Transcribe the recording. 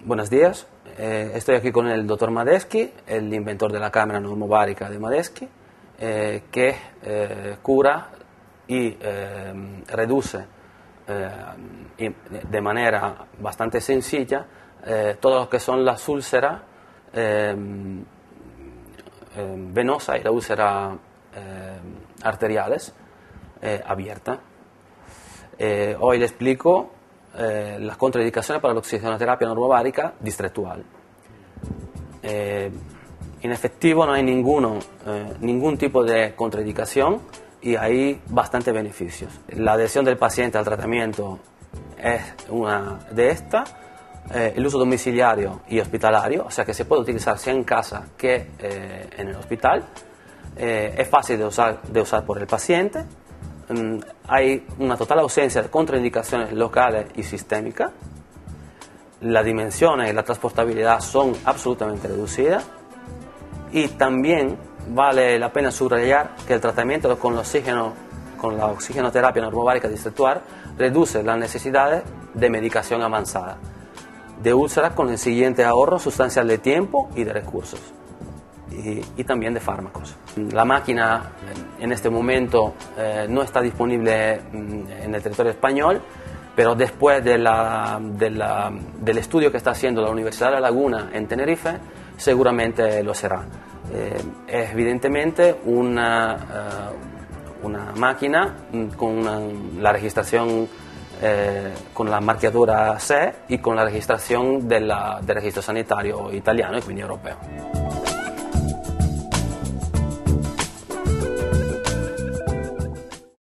Buenos días, estoy aquí con el doctor Madeschi, el inventor de la cámara normobárica de Madeschi, que cura y reduce de manera bastante sencilla todo lo que son las úlceras venosas y la úlcera arteriales abiertas. Hoy le explico las contraindicaciones para la oxigenoterapia normobárica distretual. En efectivo no hay ningún tipo de contraindicación y hay bastantes beneficios. La adhesión del paciente al tratamiento es una de estas. El uso domiciliario y hospitalario, o sea que se puede utilizar sea en casa que en el hospital. Es fácil de usar por el paciente. Hay una total ausencia de contraindicaciones locales y sistémicas. Las dimensiones y la transportabilidad son absolutamente reducidas. Y también vale la pena subrayar que el tratamiento con la oxigenoterapia normobárica distretual reduce las necesidades de medicación avanzada, de úlceras, con el siguiente ahorro sustancial de tiempo y de recursos. Y también de fármacos. La máquina en este momento no está disponible en el territorio español, pero después del estudio que está haciendo la Universidad de La Laguna en Tenerife, seguramente lo será. Es evidentemente una máquina con la registración, con la marcatura C y con la registración del registro sanitario italiano y quindi europeo.